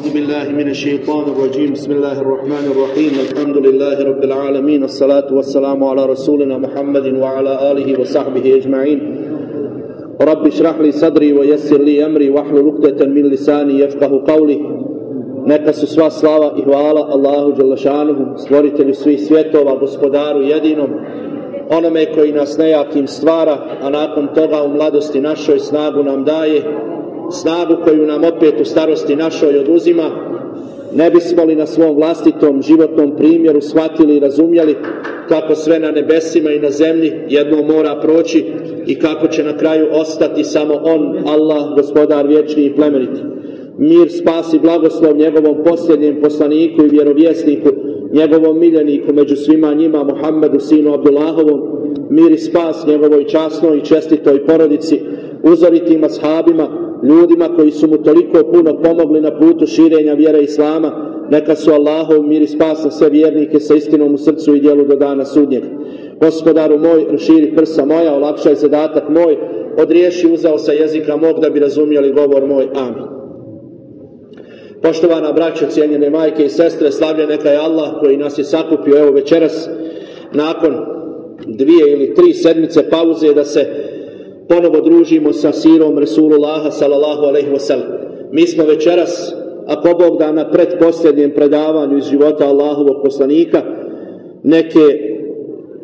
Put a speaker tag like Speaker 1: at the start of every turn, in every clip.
Speaker 1: أعوذ بالله من الشيطان الرجيم بسم الله الرحمن الرحيم الحمد لله رب العالمين الصلاة والسلام على رسولنا محمد وعلى آله وصحبه أجمعين رب اشرح لي صدري ويسر لي أمري واحلل عقدة من لساني يفقه قولي. Neka su sva slava i hvala Allahu dželešanuhu, stvoritelju svih svjetova, gospodaru jedinom, onome koji nas nejakim stvara, a nakon toga u mladosti našoj snagu nam daje, snagu koju nam opet u starosti našoj oduzima. Ne bismo li na svom vlastitom životnom primjeru shvatili i razumjeli kako sve na nebesima i na zemlji jednom mora proći i kako će na kraju ostati samo on, Allah, gospodar vječni i plemeniti. Mir, spas i blagoslov njegovom posljednjem poslaniku i vjerovjesniku, njegovom miljeniku među svima njima, Muhammedu sinu Abdullahovom, mir i spas njegovoj časnoj i čestitoj porodici, uzoritim ashabima, ljudima koji su mu toliko puno pomogli na putu širenja vjere Islama. Neka su Allahov mir i spas na sve vjernike sa istinom u srcu i djelu do dana sudnjeg. Gospodaru moj, raširi prsa moja, olakšaj zadatak moj, odriješi uzao sa jezika mog da bi razumjeli govor moj. Amin. Poštovana braćo, cijenjene majke i sestre, slavljen neka je Allah koji nas je sakupio evo večeras nakon 2 ili 3 sedmice pauze da se ponovo družimo sa sirom Resulullaha sallallahu alejhi ve sellem. Mi smo večeras, ako Bog da, na pretposljednjem predavanju iz života Allahovog poslanika, neke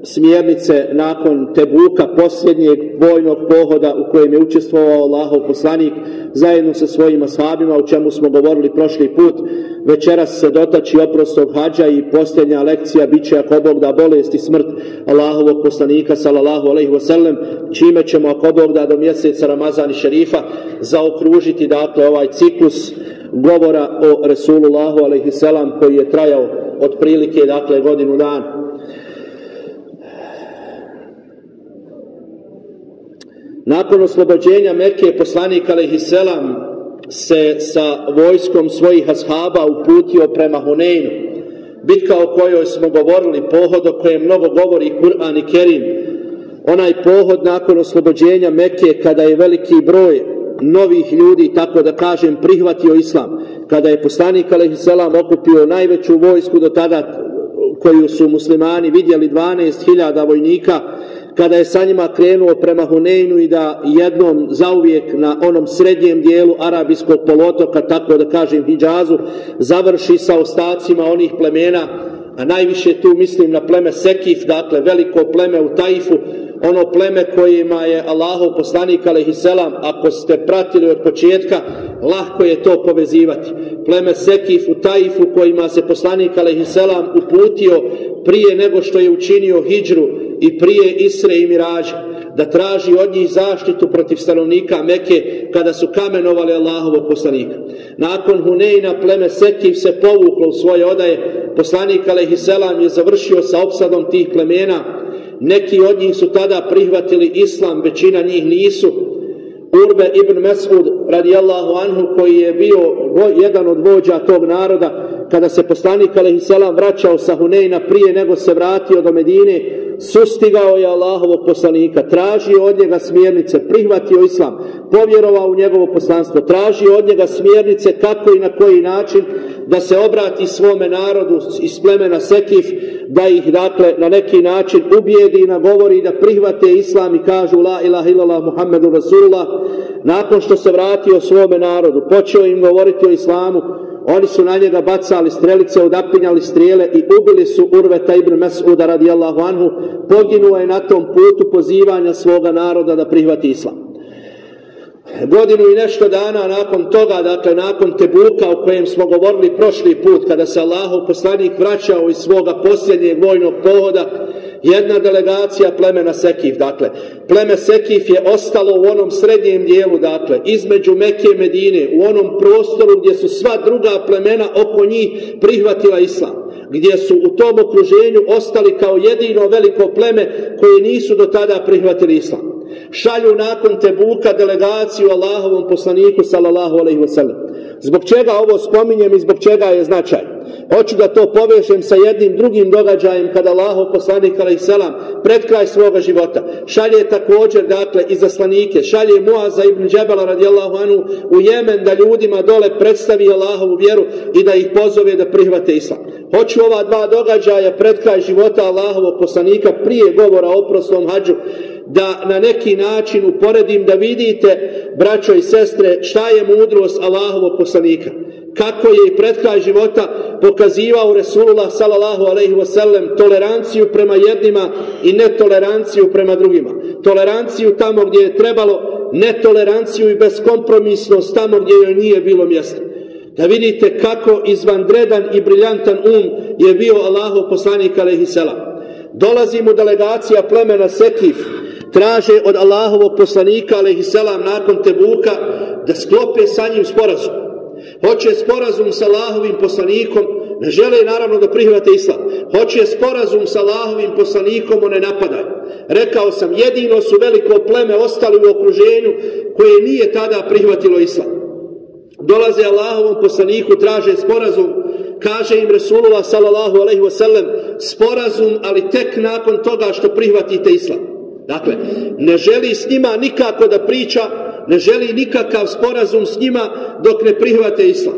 Speaker 1: smjernice nakon Tebuka, posljednjeg vojnog pohoda u kojem je učestvovao Allahov poslanik zajedno sa svojim ashabima, o čemu smo govorili prošli put. Večeras se dotači oprostog hadža i posljednja lekcija bit će, ako Bog da, bolest i smrt Allahovog poslanika sallallahu alejhi ve sellem, čime ćemo, ako Bog da, do mjeseca Ramazana šerifa zaokružiti dakle ovaj ciklus govora o Resulullahu alejhi selam koji je trajao otprilike dakle godinu dana. Nakon oslobođenja Mekke, poslanik alejhiselam se sa vojskom svojih ashaba uputio prema Huneinu, bitka o kojoj smo govorili, pohod o kojem mnogo govori Kur'an i Kerim. Onaj pohod nakon oslobođenja Mekke, kada je veliki broj novih ljudi, tako da kažem, prihvatio islam, kada je poslanik alejhiselam okupio najveću vojsku do tada koju su muslimani vidjeli, 12.000 vojnika, kada je sa njima krenuo prema Huneinu i da jednom zauvijek na onom srednjem dijelu arabijskog poluotoka, tako da kažem Hidžazu, završi sa ostacima onih plemena, a najviše tu mislim na pleme Sekif, dakle veliko pleme u Taifu, ono pleme kojima je Allahov poslanik alejhiselam, ako ste pratili od početka, lahko je to povezivati. Pleme Sekif u Taifu kojima se poslanik alejhiselam uputio prije nego što je učinio hidžru i prije Isre i Mirađa, da traži od njih zaštitu protiv stanovnika Mekke kada su kamenovali Allahovog poslanika. Nakon Huneina pleme Sekif se povuklo u svoje odaje, poslanik alejhiselam je završio sa opsadom tih plemena. Neki od njih su tada prihvatili islam, većina njih nisu. Urve ibn Mesud radijallahu anhu, koji je bio jedan od vođa tog naroda, kada se poslanik alejhiselam vraćao sa Huneina, prije nego se vratio do Medine, sustigao je Allahovog poslanika, tražio od njega smjernice, prihvatio islam, povjerovao u njegovo poslanstvo, tražio od njega smjernice kako i na koji način da se obrati svome narodu iz plemena Sekif, da ih dakle na neki način ubijedi i nagovori da prihvate islam i kažu la ilaha illallah Muhammedu Rasulullah. Nakon što se vratio svome narodu, počeo im govoriti o islamu, oni su na njega bacali strelice, odapinjali strijele i ubili su Urveta ibn Mes'uda radijallahu anhu. Poginuo je na tom putu pozivanja svoga naroda da prihvati islam. Godinu i nešto dana nakon toga, dakle nakon Tebuka o kojem smo govorili prošli put, kada se Allahov poslanik vraćao iz svoga posljednjeg vojnog pohoda, jedna delegacija plemena Sekif, dakle pleme Sekif je ostalo u onom srednjem dijelu, dakle između Mekke i Medine, u onom prostoru gdje su sva druga plemena oko njih prihvatila islam, gdje su u tom okruženju ostali kao jedino veliko pleme koje nisu do tada prihvatili islam. Šalju nakon Tebuka delegaciju Allahovom poslaniku sallallahu alejhi ve sellem. Zbog čega ovo spominjem i zbog čega je značaj? Hoću da to povežem sa jednim drugim događajem kada Allahov poslanik alejselam pred kraj svoga života šalje također dakle izaslanike, šalje Muaza ibn Džebela radijallahu anhu u Jemen da ljudima dole predstavi Allahovu vjeru i da ih pozove da prihvate islam. Hoću ova dva događaja pred kraj života Allahovog poslanika prije govora o oprosnom hadžu da na neki način uporedim da vidite, braćo i sestre, šta je mudrost Allahovog poslanika. Kako je i pred kraj života pokazivao Resulullah sallallahu alejhi ve sellem toleranciju prema jednima i netoleranciju prema drugima. Toleranciju tamo gdje je trebalo, netoleranciju i beskompromisnost tamo gdje joj nije bilo mjesta. Da vidite kako izvanredan i briljantan je bio Allahov poslanik alejhi selam. Dolazi mu delegacija plemena Sekif, traže od Allahovog poslanika alejhi selam nakon Tebuka da sklope sa njim sporazum. Hoće sporazum sa Allahovim poslanikom, ne žele naravno da prihvate islam. Hoće sporazum sa Allahovim poslanikom o nenapadanju. Rekao sam, jedino su veliko pleme ostali u okruženju koje nije tada prihvatilo islam. Dolaze Allahovom poslaniku, traže sporazum, kaže im Resulullah sallallahu alejhi ve sellem sporazum, ali tek nakon toga što prihvatite islam. Dakle, ne želi s njima nikako da priča, ne želi nikakav sporazum s njima dok ne prihvate islam.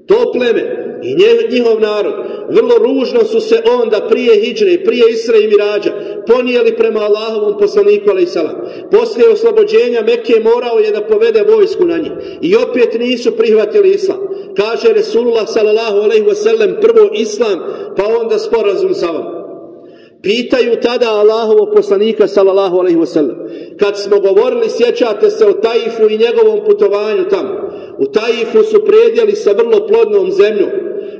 Speaker 1: To pleme i njihov narod vrlo ružno su se onda prije hidžre, prije Isre i Mirađa ponijeli prema Allahovom poslaniku alejhi selam. Poslije oslobođenja Mekke morao je da povede vojsku na njih i opet nisu prihvatili islam. Kaže Resulullah sallallahu alejhi ve sellem prvo islam pa onda sporazum sa vama. Pitaju tada Allahovog poslanika sallallahu alejhi ve sellem. Kad smo govorili, sjećate se o Taifu i njegovom putovanju tamo. U Taifu su predjeli sa vrlo plodnom zemljom.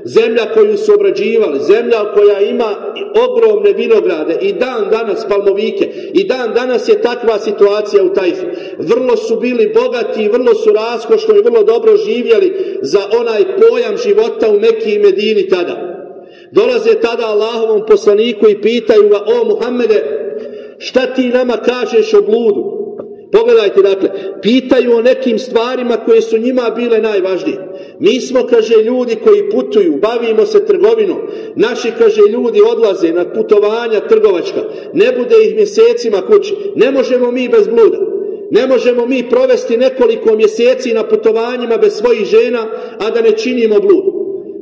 Speaker 1: Zemlja koju su obrađivali, zemlja koja ima ogromne vinograde i dan danas palmovike. I dan danas je takva situacija u Taifu. Vrlo su bili bogati, vrlo su raskošno i vrlo dobro živjeli za onaj pojam života u Mekki i Medini tada. Dolaze tada Allahovom poslaniku i pitaju ga: o Muhammede, šta ti nama kažeš o bludu? Pogledajte, dakle, pitaju o nekim stvarima koje su njima bile najvažnije. Mi smo, kaže, ljudi koji putuju, bavimo se trgovinom. Naši, kaže, ljudi odlaze na putovanja trgovačka. Ne bude ih mjesecima kući. Ne možemo mi bez bluda. Ne možemo mi provesti nekoliko mjeseci na putovanjima bez svojih žena, a da ne činimo blud.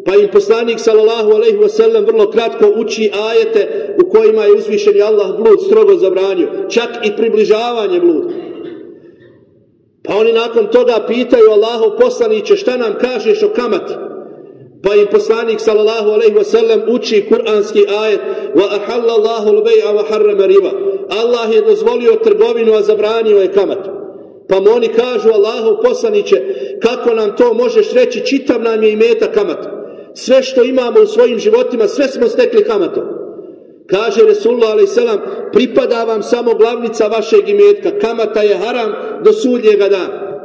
Speaker 1: Pa im poslanik sallallahu alejhi ve sellem vrlo kratko uči ajete u kojima je uzvišeni Allah blud strogo zabranio, čak i približavanje bluda. Pa oni nakon toga pitaju: Allahov poslaniće, šta nam kažeš o kamati? Pa im poslanik sallallahu alejhi ve sellem uči kuranski ajet: wa ahalla Allahu al-bay'a wa harrama riba. Allah je dozvolio trgovinu, a zabranio je kamatu. Pa mu oni kažu: Allahov poslaniće, kako nam to možeš reći, čitav nam je imetak kamata. Sve što imamo u svojim životima, sve smo stekli kamatom. Kaže Resulullah alejhi selam: pripada vam samo glavnica vašeg imetka, kamata je haram do sudnjega dana.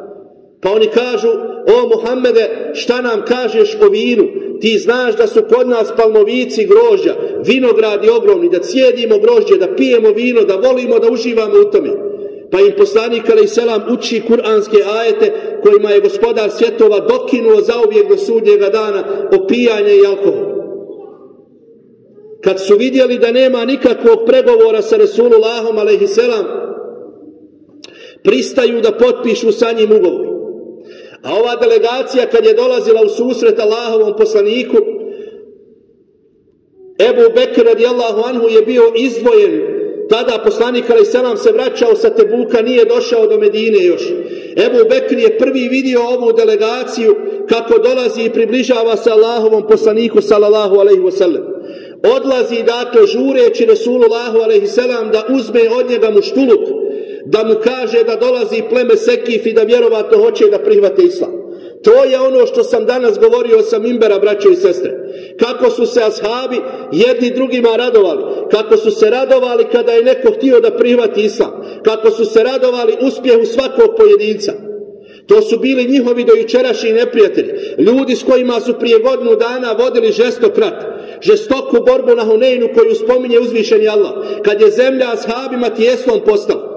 Speaker 1: Pa oni kažu: o Muhammede, šta nam kažeš o vinu? Ti znaš da su kod nas palmovici grožđa, vinogradi ogromni, da cijedimo grožđe, da pijemo vino, da volimo da uživamo u tome. Pa im poslanik alejhi selam uči kuranske ajete kojima je gospodar svjetova dokinuo zauvijek do sudnjega dana opijanje i alkohol. Kad su vidjeli da nema nikakvog pregovora sa Resulullahom alejhi selam, pristaju da potpišu sa njim ugovor. A ova delegacija kad je dolazila u susret Allahovom poslaniku, Ebu Bekr radijallahu anhu je bio izdvojen. Tada poslanik alejhi selam se vraćao sa Tebuka, nije došao do Medine još. Ebu Bekr je prvi vidio ovu delegaciju kako dolazi i približava se Allahovom poslaniku sallallahu alejhi ve sellem. Odlazi, dakle, žureći Resulullahu alejhi selam da uzme od njega muštuluk, da mu kaže da dolazi pleme Sekif i da vjerovatno hoće da prihvate islam. To je ono što sam danas govorio sa mimbera, braćo i sestre. Kako su se ashabi jedni drugima radovali. Kako su se radovali kada je neko htio da prihvati islam. Kako su se radovali uspjehu svakog pojedinca. To su bili njihovi dojučerašnji neprijatelji. Ljudi s kojima su prije godinu dana vodili žestok rat. Žestoku borbu na Huneinu koju spominje uzvišeni Allah. Kad je zemlja ashabima tijesnom postala.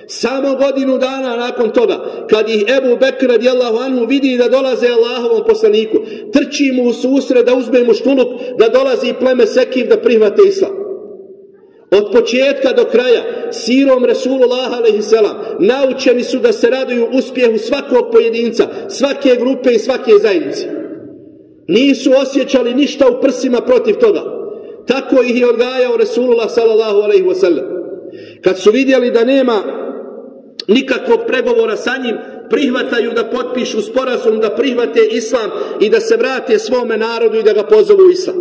Speaker 1: Samo godinu dana nakon toga, kad ih Ebu Bekr radijallahu anhu vidi da dolaze Allahovom poslaniku, trči mu u susret da uzme mu štuluk, da dolazi pleme Sekif da prihvate islam. Od početka do kraja, sirom Resulullah a.s. naučeni su da se raduju uspjehu svakog pojedinca, svake grupe i svake zajednice. Nisu osjećali ništa u prsima protiv toga. Tako ih je odgajao Resulullah sallallahu alejhi ve sellem. Kad su vidjeli da nema nikakvog pregovora sa njim, prihvataju da potpišu sporazum, da prihvate islam i da se vrate svome narodu i da ga pozovu u islam.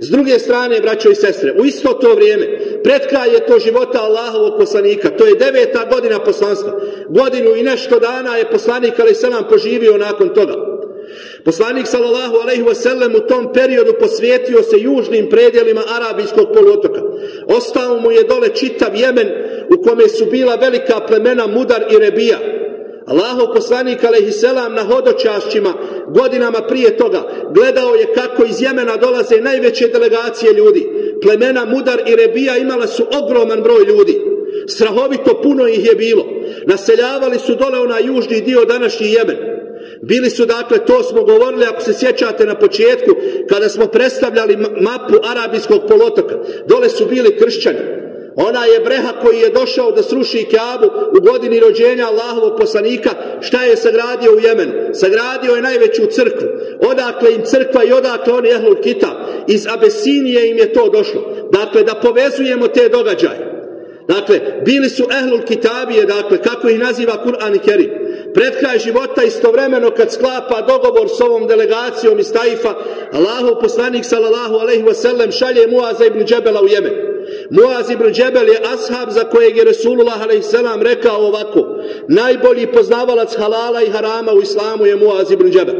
Speaker 1: S druge strane, braćo i sestre, u isto to vrijeme, pred kraj je to života Allahovog poslanika, to je 9. godina poslanstva. Godinu i nešto dana je poslanik a.s. poživio nakon toga. Poslanik sallallahu alejhi ve sellem u tom periodu posvetio se južnim predjelima Arabijskog poluotoka. Ostao mu je dole čitav Jemen u kome su bila velika plemena Mudar i Rebija. Allahov poslanik alejhiselam na hodočašćima godinama prije toga gledao je kako iz Jemena dolaze najveće delegacije ljudi. Plemena Mudar i Rebija imala su ogroman broj ljudi. Strahovito puno ih je bilo. Naseljavali su dole onaj južni dio današnji Jemen. Bili su, dakle, to smo govorili, ako se sjećate na početku, kada smo predstavljali mapu Arabijskog poluotoka, dole su bili kršćani. Ona je Breha koji je došao da sruši Kaabu u godini rođenja Allahovog poslanika, šta je sagradio u Jemenu? Sagradio je najveću crkvu. Odakle im crkva i odakle oni Ehlul Kitab. Iz Abesinije im je to došlo. Dakle, da povezujemo te događaje. Dakle, bili su Ehlul Kitabije, dakle, kako ih naziva Kur'an i Kerim. Pred kraj života, istovremeno kad sklapa dogovor s ovom delegacijom iz Taifa, Allahov poslanik sallallahu alejhi ve sellem šalje Muaza ibn Džebela u Jemen. Muaz ibn Džebel je ashab za kojeg je Resulullah a.s. rekao ovako: najbolji poznavalac halala i harama u islamu je Muaz ibn Džebel.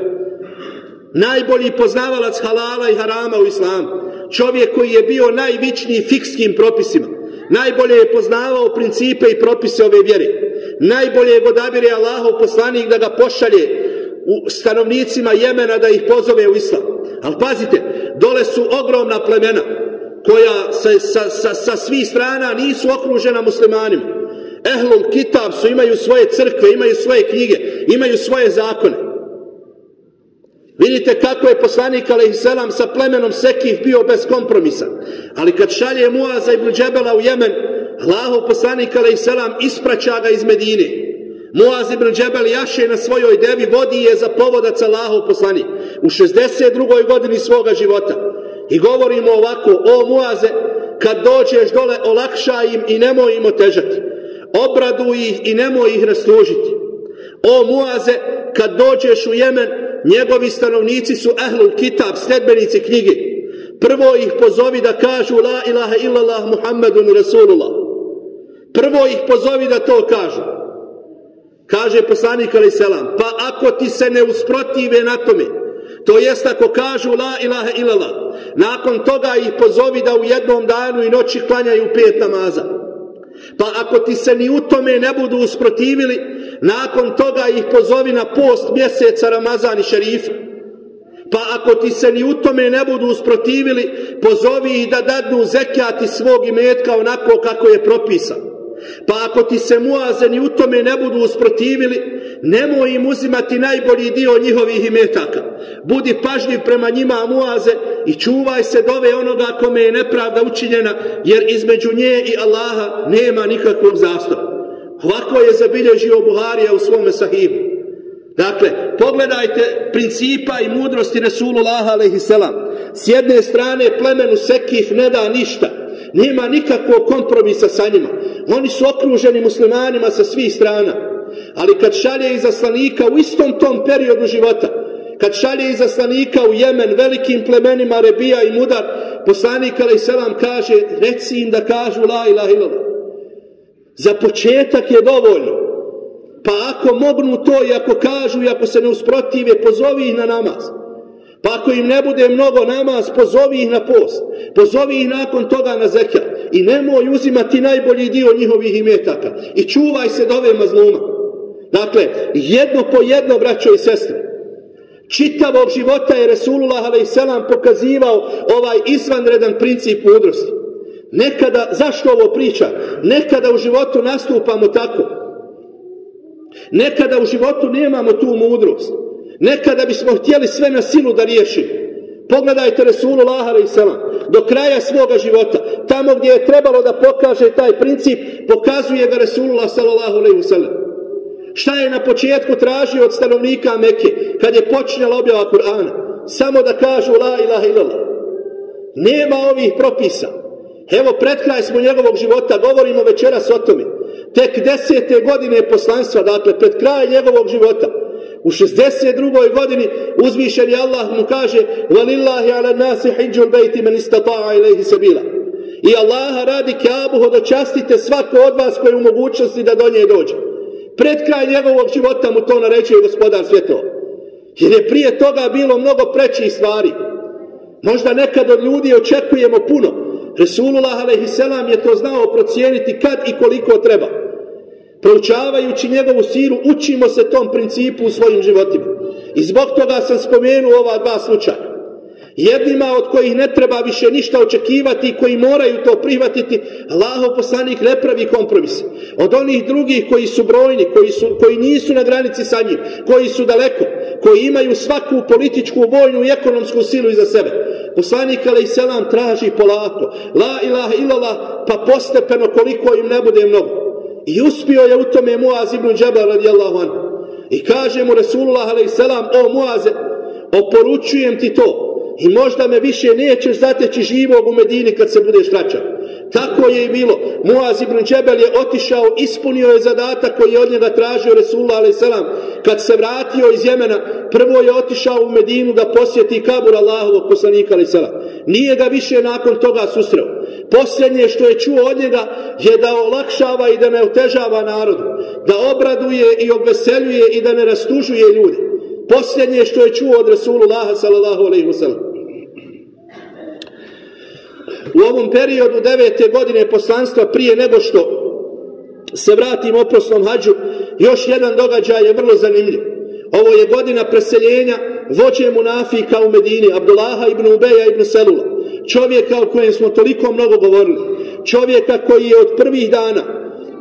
Speaker 1: Najbolji poznavalac halala i harama u islamu. Čovjek koji je bio najvičniji fikskim propisima. Najbolje je poznavao principe i propise ove vjere. Najbolje je odabire Allahov poslanik da ga pošalje u stanovnicima Jemena da ih pozove u islam. Ali pazite, dole su ogromna plemena koja sa svih strana nisu okružena muslimanima. Ehlul Kitab su, imaju svoje crkve, imaju svoje knjige, imaju svoje zakone. Vidite kako je poslanik alejhiselam sa plemenom Sekif bio bez kompromisa. Ali kad šalje Muaza ibn Džebela u Jemen, Allahov poslanik alejhiselam ispraća ga iz Medine. Muaz ibn Džebel jaše na svojoj devi, vodi je za povodac Allahov poslanik u 62. godini svoga života. I govorimo ovako: o Muaze, kad dođeš dole, olakšaj im i nemoj im otežati. Obraduj ih i nemoj ih rastužiti. O Muaze, kad dođeš u Jemen, njegovi stanovnici su Ehlul Kitab, sledbenici knjige. Prvo ih pozovi da kažu la ilaha illallah Muhammedun Rasulullah. Prvo ih pozovi da to kažu. Kaže poslanik alejselam: pa ako ti se ne usprotive na tome, to jest ako kažu la ilaha illallah, nakon toga ih pozovi da u jednom danu i noći klanjaju 5 namaza. Pa ako ti se ni u tome ne budu usprotivili, nakon toga ih pozovi na post mjeseca Ramazan i Šerifa. Pa ako ti se ni u tome ne budu usprotivili, pozovi ih da dadnu zekijat iz svog imetka onako kako je propisan. Pa ako ti se Muaze ni u tome ne budu usprotivili, nemoj im uzimati najbolji dio njihovih imetaka. Budi pažljiv prema njima, Muaze, i čuvaj se dove onoga kome je nepravda učinjena, jer između nje i Allaha nema nikakvog zastora. Ovako je zabilježio Buharija u svome sahihu. Dakle, pogledajte principa i mudrosti Resulullaha alejhiselam. S jedne strane plemenu Sekif ne da ništa, nema nikakvog kompromisa sa njima. Oni su okruženi muslimanima sa svih strana. Ali kad šalje izaslanika u istom tom periodu života, kad šalje izaslanika u Jemen velikim plemenima Rebija i Mudar, poslanik alejselam kaže: reci im da kažu la ilaha illallah. Za početak je dovoljno. Pa ako mognu to i ako kažu i ako se ne usprotive, pozovi ih na namaz. Pa ako im ne bude mnogo namaz, pozovi ih na post. Pozovi ih nakon toga na zekijat. I nemoj uzimati najbolji dio njihovih imetaka. I čuvaj se dove mazluma. Dakle, jedno po jedno, braćo i sestre, čitavog života je Resulullah alejselam pokazivao ovaj izvanredan princip mudrosti. Nekada, zašto ovo priča? Nekada u životu nastupamo tako. Nekada u životu nemamo tu mudrost. Nekada bismo htjeli sve na silu da riješimo. Pogledajte Resulullah a.s. do kraja svoga života. Tamo gdje je trebalo da pokaže taj princip, pokazuje ga Resulullah s.a.v. Šta je na početku tražio od stanovnika Mekke kad je počinjala objava Kur'ana? Samo da kažu la ilaha illallah. Nema ovih propisa. Evo, pred kraj smo njegovog života, govorimo večeras o tome. Tek 10. godine poslanstva, dakle pred kraj njegovog života, u 62. godini uzvišeni Allah mu kaže وَلِلَّهِ عَلَى النَّاسِ حِجُّ الْبَيْتِ مَنِ اسْتَطَاعَ إِلَيْهِ سَبِيلًا. I Allaha radi Kaabu hodočastite svako od vas koji je u mogućnosti da do nje dođe. Pred kraj njegovog života mu to naređuje gospodar svjetova. Jer je prije toga bilo mnogo prečih stvari. Možda nekad od ljudi očekujemo puno. Resulullah a.s. je to znao procijeniti kad i koliko treba. Proučavajući njegovu siru, učimo se tom principu u svojim životima. I zbog toga sam spomenuo ova dva slučaja. Jednima od kojih ne treba više ništa očekivati i koji moraju to prihvatiti, Allahov poslanik ne pravi kompromis. Od onih drugih koji su brojni, koji nisu na granici sa njim, koji su daleko, koji imaju svaku političku, vojnu i ekonomsku silu iza sebe. Poslanik a.s. traži polako, la ilaha illallah, pa postepeno koliko im ne bude mnogo. I uspio je u tome Muaz ibn Džebel radijallahu anhu. I kaže mu Resulullah a.s. o Muaze, oporučujem ti to. I možda me više nećeš zateći živog u Medini kad se budeš vraćao. Tako je i bilo. Muaz ibn Džebel je otišao, ispunio je zadatak koji je od njega tražio Resulullah a.s. Kad se vratio iz Jemena, prvo je otišao u Medinu da posjeti kabur Allahovog poslanika a.s. Nije ga više nakon toga susreo. Posljednje što je čuo od njega je da olakšava i da ne otežava narodu, da obraduje i obveseljuje i da ne rastužuje ljude. Posljednje što je čuo od Resulullaha sallallahu alejhi ve sellem. U ovom periodu 9. godine poslanstva, prije nego što se vratim oprosnom hađu, još jedan događaj je vrlo zanimljiv. Ovo je godina preseljenja vođe munafika u Medini, Abdullaha ibn Ubeja ibn Selula. Čovjeka o kojem smo toliko mnogo govorili. Čovjeka koji je od prvih dana,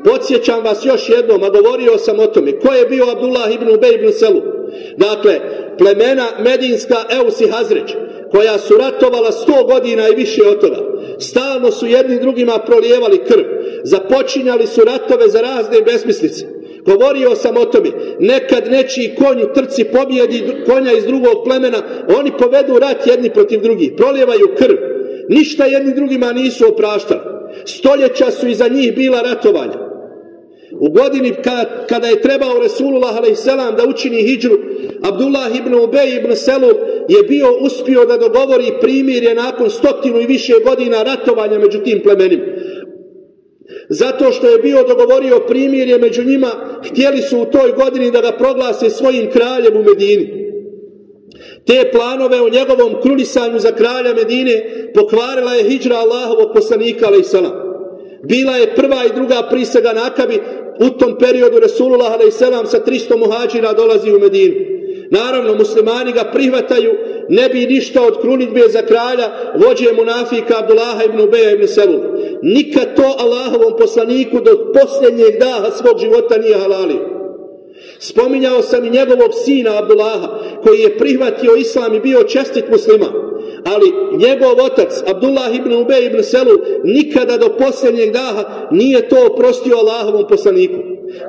Speaker 1: podsjećam vas još jednom, a govorio sam o tome, ko je bio Abdullah ibn Ubej ibn Selul? Dakle, plemena Medinska, Eus i Hazređ, koja su ratovala 100 godina i više od toga. Stalno su jedni drugima prolijevali krv. Započinjali su ratove za razne besmislice. Govorio sam o tome. Nekad nečiji konj u trci pobjedi konja iz drugog plemena, oni povedu rat jedni protiv drugih. Prolijevaju krv. Ništa jedni drugima nisu opraštali. Stoljeća su iza njih bila ratovanja. U godini kada je trebao Resulullah a.s. da učini hidžru, Abdullah ibn Ubej ibn Selul je bio uspio da dogovori primirje nakon 100 i više godina ratovanja među tim plemenima. Zato što je bio dogovorio primirje među njima, htjeli su u toj godini da ga proglase svojim kraljem u Medini. Te planove o njegovom krunisanju za kralja Medine pokvarila je hidžra Allahovog poslanika a.s. Bila je prva i druga prisega na Akabi. U tom periodu Resulullah a.s. sa 300 muhađira dolazi u Medinu. Naravno, muslimani ga prihvataju, ne bi ništa od krunidbe za kralja vođe munafika Abdullaha ibn Ubeja ibn Selul. Nikad to Allahovom poslaniku do posljednjeg daha svog života nije halalio. Spominjao sam i njegovog sina Abdullaha, koji je prihvatio islam i bio čestit musliman. Ali njegov otac, Abdullah ibn Ubej ibn Selul, nikada do posljednjeg daha nije to oprostio Allahovom poslaniku.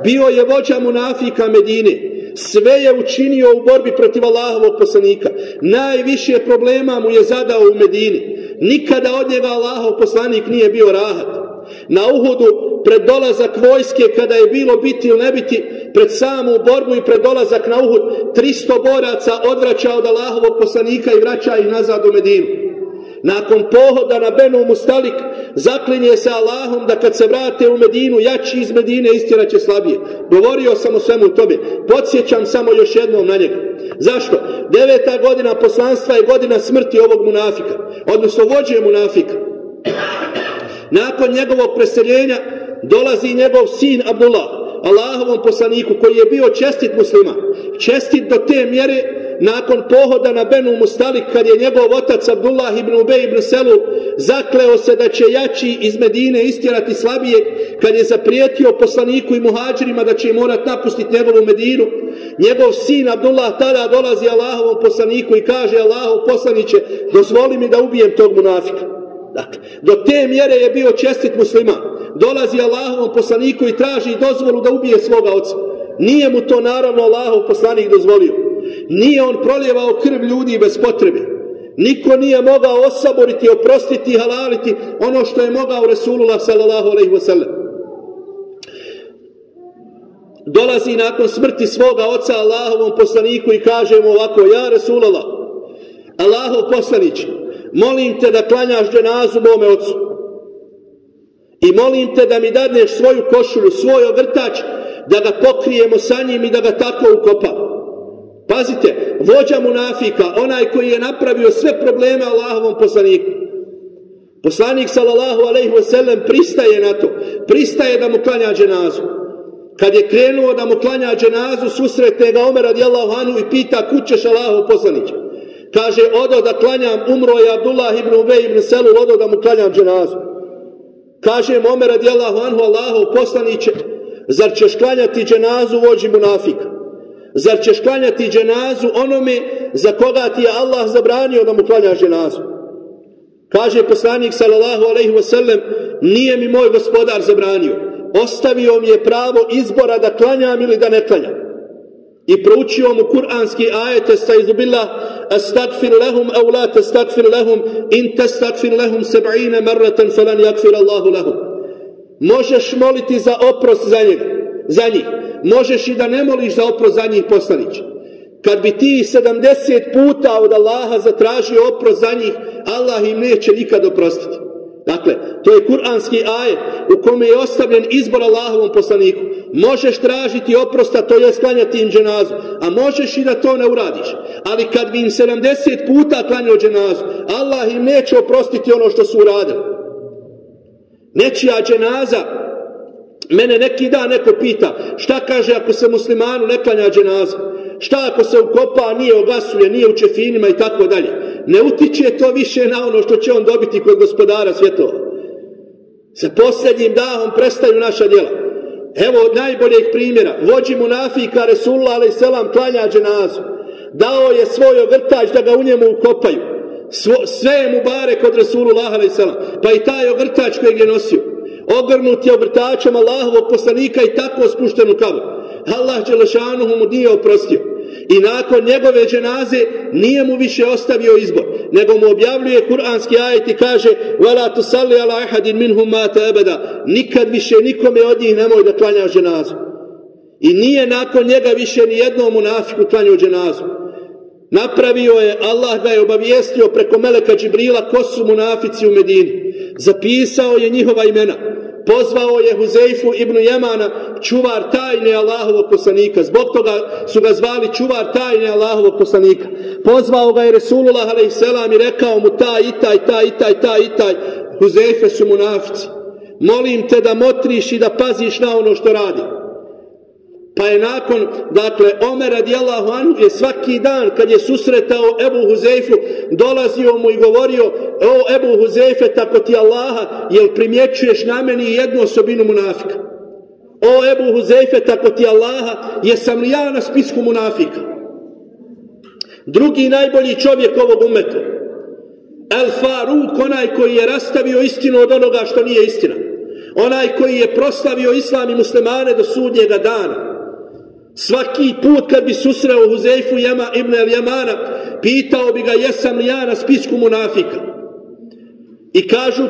Speaker 1: Bio je vođa munafika Medine. Sve je učinio u borbi protiv Allahovog poslanika. Najviše problema mu je zadao u Medini. Nikada od njega Allahov poslanik nije bio rahat. Na Uhudu, pred dolazak vojske, kada je bilo biti ili ne biti, pred samu borbu i pred dolazak na Uhud, 300 boraca odvraća od Allahovog poslanika i vraća ih nazad u Medinu. Nakon pohoda na Benu Mustalik, zaklinje se Allahom da kad se vrate u Medinu, jači iz Medine istjeraće slabije. Govorio sam o svemu tome. Podsjećam samo još jednom na njega. Zašto? 9. godina poslanstva je godina smrti ovog munafika, odnosno vođe munafika. Nakon njegovog preseljenja dolazi njegov sin Abdullah, Allahovom poslaniku, koji je bio čestit musliman. Čestit do te mjere nakon pohoda na Benu Mustalik, kad je njegov otac Abdullah ibn Ubej ibn Selul zakleo se da će jači iz Medine istjerati slabijeg, kad je zaprijetio poslaniku i muhađirima da će im morat napustiti njegovu Medinu, njegov sin Abdullah tada dolazi Allahovom poslaniku i kaže: Allahov poslaniće, dozvoli mi da ubijem tog munafika. Dakle, do te mjere je bio čestit musliman. Dolazi Allahovom poslaniku i traži dozvolu da ubije svoga oca. Nije mu to naravno Allahov poslanik dozvolio. Nije on proljevao krv ljudi bez potrebe. Niko nije mogao osaboriti, oprostiti i halaliti ono što je mogao Resulullah sallallahu alejhi ve sellem. Dolazi nakon smrti svoga oca Allahovom poslaniku i kaže mu ovako: ja Resulullah, Allahov poslaniće, molim te da klanjaš dženazu mome ocu i molim te da mi dadneš svoju košulju, svoj ogrtač, da ga pokrijemo sa njim i da ga tako ukopamo. Pazite, vođa munafika, onaj koji je napravio sve probleme Allahovom poslaniku. Poslanik sallallahu alejhi ve sellem pristaje na to, pristaje da mu klanja dženazu. Kad je krenuo da mu klanja dženazu, susretne ga Omer radijallahu anhu i pita: kud ćeš Allahov poslaniće? Kaže: odo da klanjam, umro je Abdullah ibn Ubej ibn Selul, odo da mu klanjam dženazu. Kaže mu Omer radijallahu anhu: Allahov poslaniće, zar ćeš klanjati dženazu vođi munafika? Zar ćeš klanjati dženazu onome za koga ti je Allah zabranio da mu klanjaš dženazu? Kaže poslanik sallallahu alejhi ve sellem: nije mi moj gospodar zabranio, ostavio mi je pravo izbora da klanjam ili da ne klanjam. I proučio mu kuranski ajete: staizu billah, astagfir lahum au la tastagfir lahum, in tastagfir lahum 70 marratan falan yakfir Allahu lahum. Možeš moliti za oprost za njih. Možeš i da ne moliš za oprost za njih, poslaniće. Kad bi ti 70 puta od Allaha zatražio oprost za njih, Allah im neće nikad oprostiti. Dakle, to je kuranski ajet u kome je ostavljen izbor Allahovom poslaniku. Možeš tražiti oprosta, to je sklanjati im dženazu, a možeš i da to ne uradiš. Ali kad bi im 70 puta klanjao dženazu, Allah im neće oprostiti ono što su uradili. Nečija dženaza, mene neki dan neko pita: šta kaže ako se muslimanu ne klanja dženaza? Šta ako se ukopa, nije ogasulje, nije u čefinima i tako dalje? Ne utiče to više na ono što će on dobiti kod gospodara svjetova. Sa posljednjim dahom prestaju naša djela. Evo najboljeg primjera. Vođi munafika Resulullah alejhi selam klanja dženazu. Dao je svoj ogrtač da ga u njemu ukopaju. Sve je mu bare kod Resulullah alejhi selam. Pa i taj ogrtač kojeg je nosio, ogrnut je ogrtačem Allahovog poslanika i tako spušten u kabur. Allah dželešanuhu mu nije oprostio. I nakon njegove dženaze nije mu više ostavio izbor, nego mu objavljuje kuranski ajet i kaže: وَلَا تُسَلِّ عَلَى أَحَدٍ مِنْهُمْ مَاتَ أَبَدًا. Nikad više nikome od njih nemoj da klanja dženazu. I nije nakon njega više ni jednom munafiku klanjao dženazu. Napravio je, Allah ga je obavijestio preko meleka Džibrila ko su munafici u Medini. Zapisao je njihova imena. Pozvao je Huzeifu ibn Jemana, čuvar tajne Allahovog poslanika. Zbog toga su ga zvali čuvar tajne Allahovog poslanika. Pozvao ga je Resulullah alejhi selam i rekao mu: taj i taj Huzeife su munafici. Molim te da motriš i da paziš na ono što radi. Pa je nakon, dakle, Omer radijallahu anhu je svaki dan kad je susretao Ebu Huzeifu, dolazio mu i govorio: o Ebu Huzeife, tako ti Allaha, jel primjećuješ na meni jednu osobinu munafika? O Ebu Huzeife, tako ti Allaha, jesam li ja na spisku munafika? Drugi najbolji čovjek ovog ummeta, El Faruk, onaj koji je rastavio istinu od onoga što nije istina, onaj koji je proslavio islam i muslimane do sudnjega dana. Svaki put kad bi susreo Huzeifu ibn al-Jamana, pitao bi ga: jesam li ja na spisku munafika? I kažu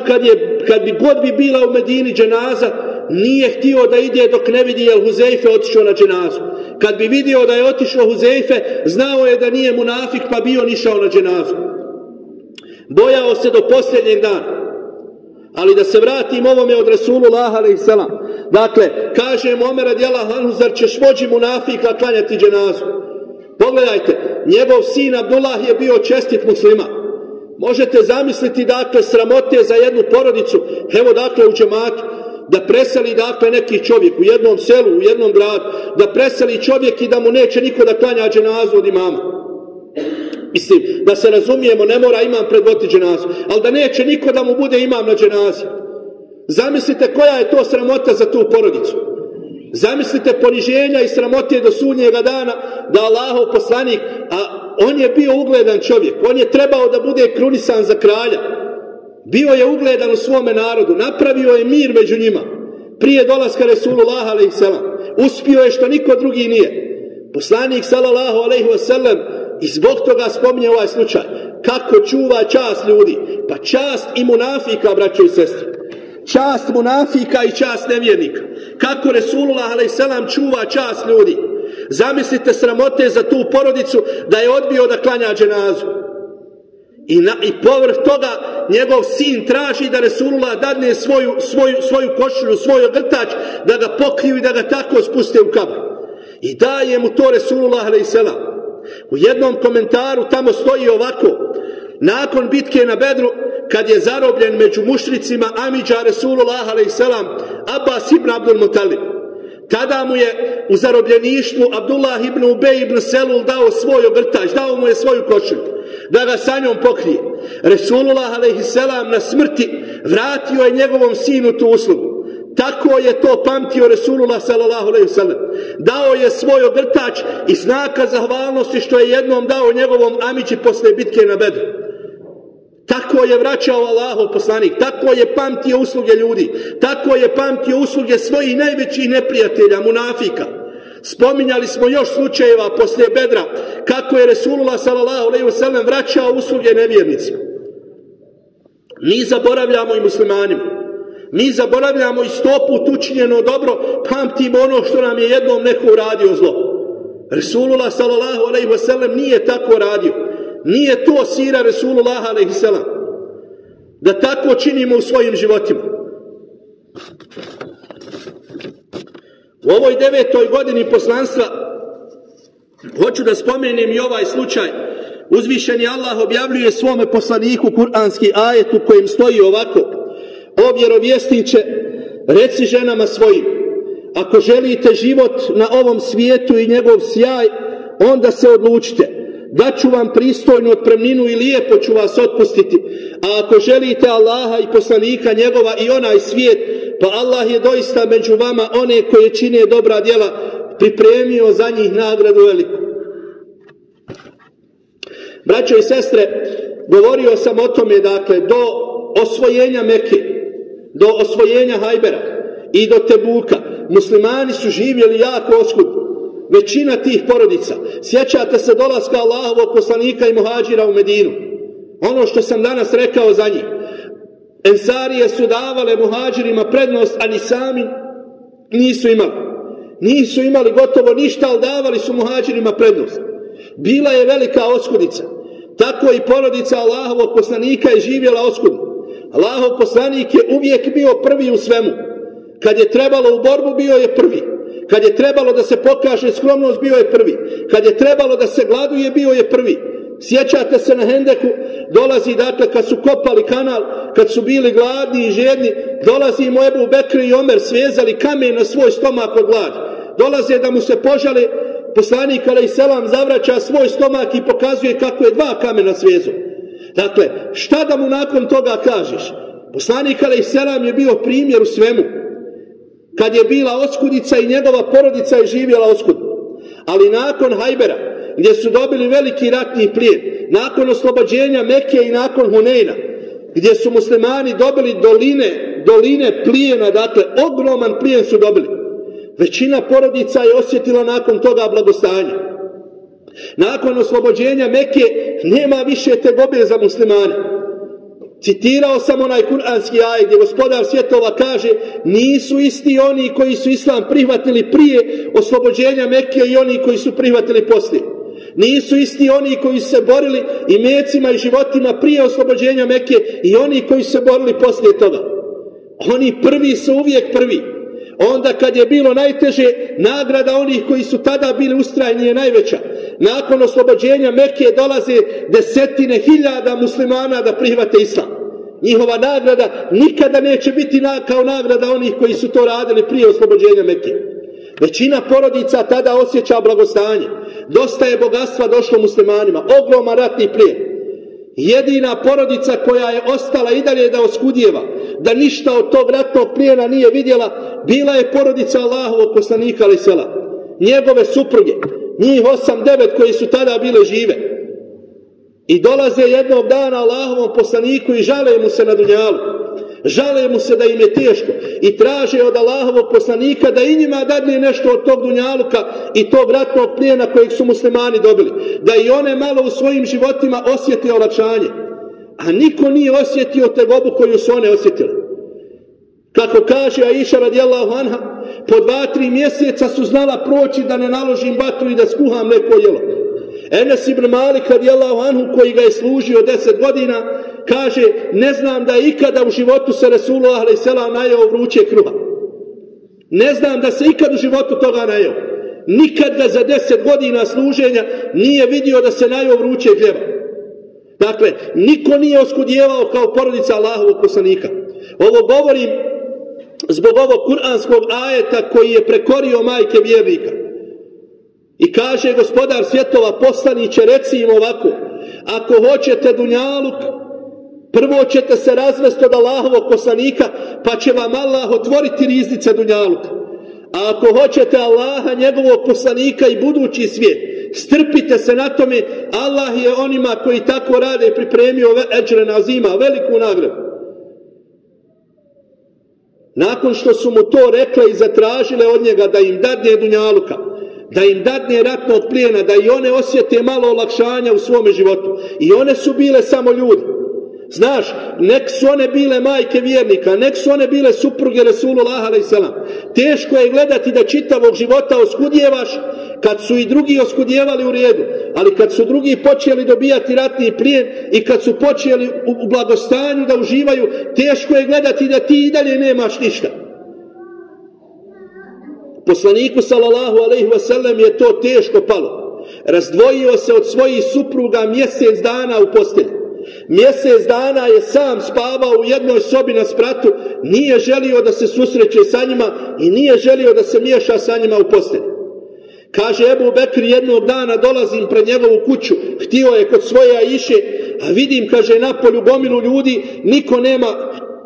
Speaker 1: kad bi god bi bila u Medini dženaza, nije htio da ide dok ne vidi jel Huzeife otišao na dženazu. Kad bi vidio da je otišao Huzeife, znao je da nije munafik, pa bio nišao na dženazu. Bojao se do posljednjeg dana. Ali da se vratim ovome od Resulullah alejhi selam. Dakle, kaže mu Omer radijallahu anhu: zar ćeš vođi munafika klanjati dženazu? Pogledajte, njegov sin Abdullah je bio čestit musliman. Možete zamisliti, dakle, sramote za jednu porodicu, evo, dakle, u džematu, da preseli, dakle, neki čovjek u jednom selu, u jednom gradu, da preseli čovjek i da mu neće niko da klanja dženazu od imama. Mislim, da se razumijemo, ne mora imam predvoditi dženazu, ali da neće niko da mu bude imam na dženazi. Zamislite koja je to sramota za tu porodicu. Zamislite poniženja i sramote do sudnjega dana da Allahov poslanik, a on je bio ugledan čovjek, on je trebao da bude krunisan za kralja. Bio je ugledan u svome narodu, napravio je mir među njima. Prije dolaska Resulullaha a.s. uspio je što niko drugi nije. Poslanik sallallahu alejhi ve sellem i zbog toga spominje ovaj slučaj. Kako čuva čast ljudi? Pa čast i munafika, braćo i sestre. Čast munafika i čast nevjernika. Kako Resulullah a.s. čuva čast ljudi. Zamislite sramote za tu porodicu da je odbio da klanja dženazu. I povrh toga njegov sin traži da Resulullah dadne svoju košulju, svoj ogrtač, da ga pokriju i da ga tako spuste u kabr. I daje mu to Resulullah a.s. U jednom komentaru tamo stoji ovako: nakon bitke na Bedru, kad je zarobljen među mušricima amidža Resulullah a.s. Abbas ibn Abdul Mutalib, tada mu je u zarobljeništvu Abdullah ibn Ubej ibn Selul dao svoj ogrtač, dao mu je svoju košulju da ga sa njom pokrije. Resulullah a.s. na smrti vratio je njegovom sinu tu uslugu. Tako je to pamtio Resulullah sallallahu alejhi ve sellem. Dao je svoj ogrtač i znaka zahvalnosti što je jednom dao njegovom amidži posle bitke na Bedru. Tako je vraćao Allahov poslanik, tako je pamtio usluge ljudi, tako je pamtio usluge svojih najvećih neprijatelja, munafika. Spominjali smo još slučajeva posle Bedra kako je Resulullah sallallahu alejhi ve sellem vraćao usluge nevjernicima. Mi zaboravljamo i muslimanima. Mi zaboravljamo i 100 put učinjeno dobro, pamtimo ono što nam je jednom neko uradio zlo. Resulullah sallallahu alejhi ve sellem nije tako radio. Nije to sira Resulullah alejhi selam. Da tako činimo u svojim životima. U ovoj 9. godini poslanstva hoću da spomenem i ovaj slučaj. Uzvišeni Allah objavljuje svome poslaniku kuranski ajet u kojem stoji ovako: o vjerovjesniče, reci ženama svojim, ako želite život na ovom svijetu i njegov sjaj, onda se odlučite. Daću vam pristojnu otpremninu i lijepo ću vas otpustiti. A ako želite Allaha i poslanika njegova i onaj svijet, pa Allah je doista među vama one koje čine dobra djela pripremio za njih nagradu veliku. Braćo i sestre, govorio sam o tome, dakle, do osvojenja Mekke, do osvojenja Hajbera i do Tebuka, muslimani su živjeli jako oskudno. Većina tih porodica, sjećate se dolaska Allahovog poslanika i muhađira u Medinu. Ono što sam danas rekao za njih. Ensarije su davale muhađirima prednost, a ni sami nisu imali. Nisu imali gotovo ništa, ali davali su muhađirima prednost. Bila je velika oskudica. Tako i porodica Allahovog poslanika je živjela oskudno. Allahov poslanik je uvijek bio prvi u svemu. Kad je trebalo u borbu, bio je prvi. Kad je trebalo da se pokaže skromnost, bio je prvi. Kad je trebalo da se gladuje, bio je prvi. Sjećate se na Hendeku, dolazi, dakle, kad su kopali kanal, kad su bili gladni i žedni, dolazi mu Ebu Bekr i Omer, svezali kamen na svoj stomak od gladi. Dolaze da mu se požale, poslanik alejselam zavraća svoj stomak i pokazuje kako je 2 kamena svezo. Dakle, šta da mu nakon toga kažeš? Poslanik alejselam je bio primjer u svemu. Kad je bila oskudica i njegova porodica je živjela oskudno. Ali nakon Hajbera, gdje su dobili veliki ratni plijen, nakon oslobođenja Mekke i nakon Hunejna, gdje su muslimani dobili doline plijena, dakle, ogroman plijen su dobili. Većina porodica je osjetila nakon toga blagostanje. Nakon oslobođenja Mekke nema više tegobe za muslimane. Citirao sam onaj kuranski ajet gdje gospodar svjetova kaže: nisu isti oni koji su islam prihvatili prije oslobođenja Mekke i oni koji su prihvatili poslije. Nisu isti oni koji su se borili i mecima i životima prije oslobođenja Mekke i oni koji su se borili poslije toga. Oni prvi su uvijek prvi. Onda kad je bilo najteže, nagrada onih koji su tada bili ustrajni je najveća. Nakon oslobođenja Mekke dolaze desetine hiljada muslimana da prihvate islam. Njihova nagrada nikada neće biti kao nagrada onih koji su to radili prije oslobođenja Mekke. Većina porodica tada osjeća blagostanje. dosta je bogatstva došlo muslimanima, ogroman ratni plijen. Jedina porodica koja je ostala i dalje da oskudijeva, da ništa od tog ratnog plijena nije vidjela, bila je porodica Allahovog poslanika alejhi selam, njegove supruge, njih 8-9 koji su tada bile žive. I dolaze jednog dana Allahovom poslaniku i žale mu se na dunjalu, žale mu se da im je teško i traže od Allahovog poslanika da i njima dadne nešto od tog dunjaluka i tog ratnog plijena kojeg su muslimani dobili, da i one malo u svojim životima osjete olakšanje, a niko nije osjetio tegobu koju su one osjetile. Kako kaže Aisha radijallahu anha, po 2-3 mjeseca su znala proći da ne naložim vatru i da skuham neko jelo. Enes ibn Malik radijallahu anhu, koji ga je služio 10 godina, kaže, ne znam da je ikada u životu se Resulullah alejhi selam najeo vruće kruha. Ne znam da se ikad u životu toga najeo. Nikad ga za 10 godina služenja nije vidio da se najeo vruće hljeba. Dakle, niko nije oskudjevao kao porodica Allahovog poslanika. Ovo govorim zbog ovog kuranskog ajeta koji je prekorio majke vjernika. I kaže gospodar svjetova, poslaniće, reci im ovako: ako hoćete dunjaluk, prvo ćete se razvesti od Allahovog poslanika, pa će vam Allah otvoriti riznice dunjaluka. A ako hoćete Allaha, njegovog poslanika i budući svijet, strpite se na tome, Allah je onima koji tako rade pripremio eđren azima, veliku nagradu. Nakon što su mu to rekle i zatražile od njega da im dadne dunjaluka, da im dadne ratnog plijena, da i one osjete malo olakšanja u svome životu. I one su bile samo ljudi. Znaš, nek su one bile majke vjernika, nek su one bile supruge Resulullah alejhi selam. Teško je gledati da čitavog života oskudjevaš kad su i drugi oskudjevali u redu, ali kad su drugi počeli dobijati ratni plijen i kad su počeli u blagostanju da uživaju, teško je gledati da ti i dalje nemaš ništa. Poslaniku sallallahu alejhi ve sellem je to teško palo. Razdvojio se od svojih supruga mjesec dana u postelji. Mjesec dana je sam spavao u jednoj sobi na spratu, nije želio da se susreće sa njima i nije želio da se miješa sa njima u postelji. Kaže Ebu Bekr, jednog dana dolazim pred njegovu kuću, htio je kod svoje Aiše, a vidim, kaže, napolju gomilu ljudi, niko nema,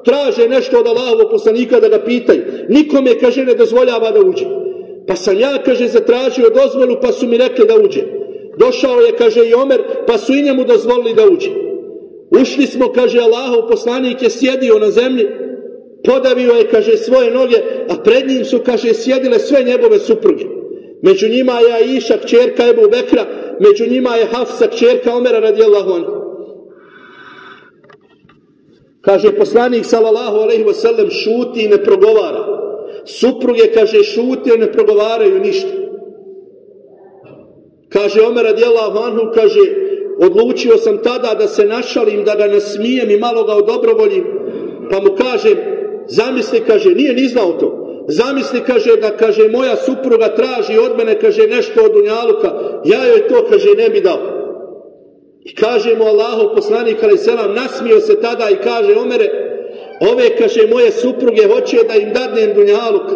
Speaker 1: traže nešto od Allahovog poslanika da ga pitaju. Nikome, kaže, ne dozvoljava da uđe. Pa sam ja, kaže, zatražio dozvolu, pa su mi rekli da uđe. Došao je, kaže, i Omer, pa su i njemu dozvolili da uđe. Ušli smo, kaže, Allahov poslanik je sjedio na zemlji, podavio je, kaže, svoje noge, a pred njim su, kaže, sjedile sve njegove supruge. Među njima je Aisha, kćerka Ebu Bekra, među njima je Hafsa, kćerka Omera radijallahu anhu. Kaže poslanik sallallahu alejhi ve sellem, šuti i ne progovara. Supruge, kaže, šute i ne progovaraju ništa. Kaže Omer radijallahu anhu, kaže, odlučio sam tada da se našalim, da ga nasmijem i malo ga odobrovoljim, pa mu kažem, zamisli, kaže, nije ni znao to. Zamisli, kaže, da, kaže, moja supruga traži od mene, kaže, nešto od dunjaluka, ja joj to, kaže, ne bi dao. I kaže mu Allahov poslanik alejhi selam, nasmio se tada i kaže, Omere, ove, kaže, moje supruge hoće da im dadnem dunjaluk,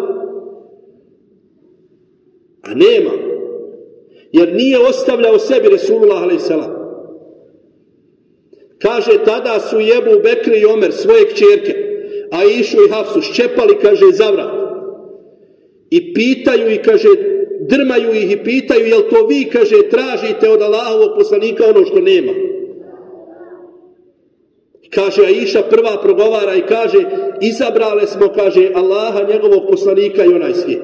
Speaker 1: a nema, jer nije ostavljao sebi Resulullah alejhi selam. Kaže, tada su Ebu Bekr i Omer svoje kćerke, Aišu i Hafsu, ščepali, kaže, za vrat. I pitaju i, kaže, drmaju ih i pitaju, jel to vi, kaže, tražite od Allahovog poslanika ono što nema? Kaže, Aiša prva progovara i kaže, izabrale smo, kaže, Allaha, njegovog poslanika i onaj svijet.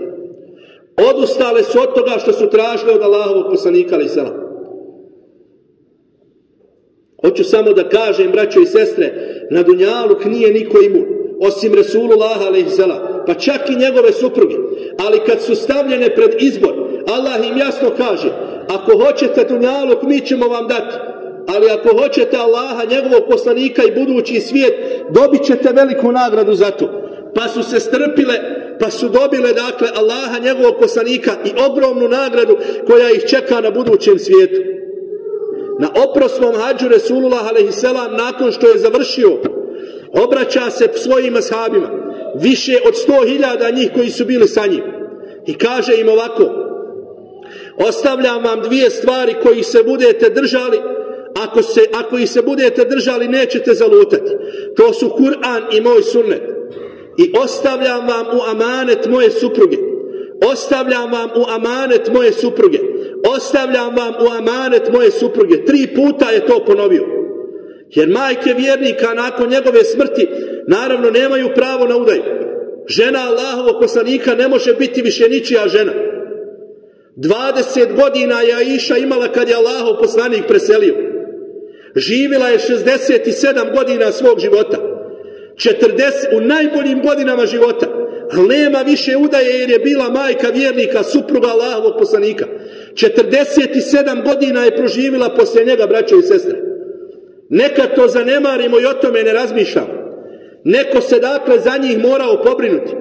Speaker 1: Odustale su od toga što su tražile od Allahovog poslanika alejhi selam. Hoću samo da kažem, braćo i sestre, na dunjaluk nije niko imun, osim Resulullah alejhi selam, pa čak i njegove supruge. Ali kad su stavljene pred izbor, Allah im jasno kaže, ako hoćete dunjaluk, mi ćemo vam dati. Ali ako hoćete Allaha, njegovog poslanika i budući svijet, dobit ćete veliku nagradu za to. Pa su se strpile, pa su dobile, dakle, Allaha, njegovog poslanika i ogromnu nagradu koja ih čeka na budućem svijetu. Na oprosnom hadžu Resulullah alejhi selam, nakon što je završio, obraća se svojim ashabima, više od 100.000 njih koji su bili sa njim, i kaže im ovako: Ostavljam vam dvije stvari koji se budete držali, ako ih se budete držali nećete zalutati. To su Kur'an i moj sunnet. I ostavljam vam u amanet moje supruge. Ostavljam vam u amanet moje supruge. Ostavljam vam u amanet moje supruge. 3 puta je to ponovio. Jer majke vjernika nakon njegove smrti naravno nemaju pravo na udaju. Žena Allahovog poslanika ne može biti više ničija žena. 20 godina je Aisha imala kad je Allahov poslanik preselio. Živjela je 67 godina svog života. 40 u najboljim godinama života. Ali nema više udaje jer je bila majka vjernika, supruga Allahovog poslanika. 47 godina je proživjela poslije njega, braćo i sestre. Nekad to zanemarimo i o tome ne razmišljamo. Neko se dakle za njih morao pobrinuti.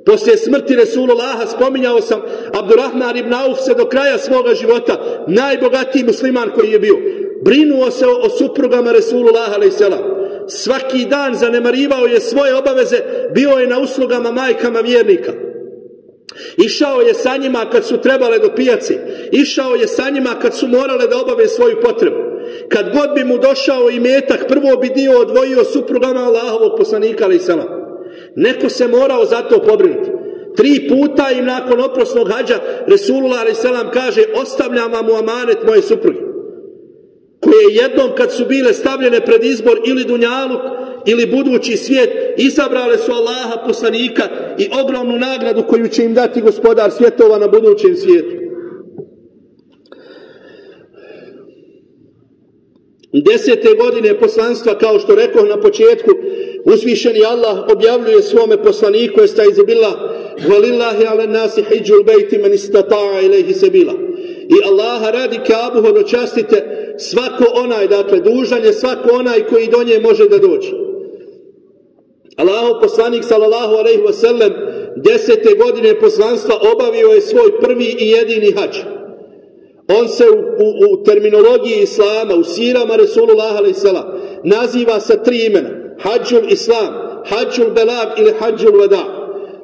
Speaker 1: Poslije smrti Resulullaha, spominjao sam, Abdurrahman ibn Auf se do kraja svoga života, najbogatiji musliman koji je bio, brinuo se o suprugama Resulullaha a.s. Svaki dan zanemarivao je svoje obaveze, bio je na uslugama majkama vjernika. Išao je sa njima kad su trebale do pijace, išao je sa njima kad su morale da obave svoju potrebu. Kad god bi mu došao imetak, prvo bi dio odvojio suprugama Allahovog poslanika a.s. Neko se morao za to pobrinuti. 3 puta im nakon oprosnog hađa Resulullah a.s. kaže: ostavljam vam u amanet moje supruge, koje jednom kad su bile stavljene pred izbor ili dunjaluk ili budući svijet, izabrale su Allaha poslanika i ogromnu nagradu koju će im dati gospodar svjetova na budućem svijetu. 10. godine poslanstva, kao što rekoh na početku, uzvišeni Allah objavljuje svome poslaniku: estaizu billah, valillahi ala nasi hijjul bejti man istata'a ilaihi sabila. I Allaha radi Kaabu hodočastite svako onaj, dakle dužan je svako onaj koji do nje može da dođe. Allahov poslanik sallallahu alejhi ve sellem 10. godine poslanstva obavio je svoj prvi i jedini hadž. On se u terminologiji islama, u sirama Resulullah a.s. naziva sa 3 imena: hadžul islam, hadžul belag ili hadžul vada.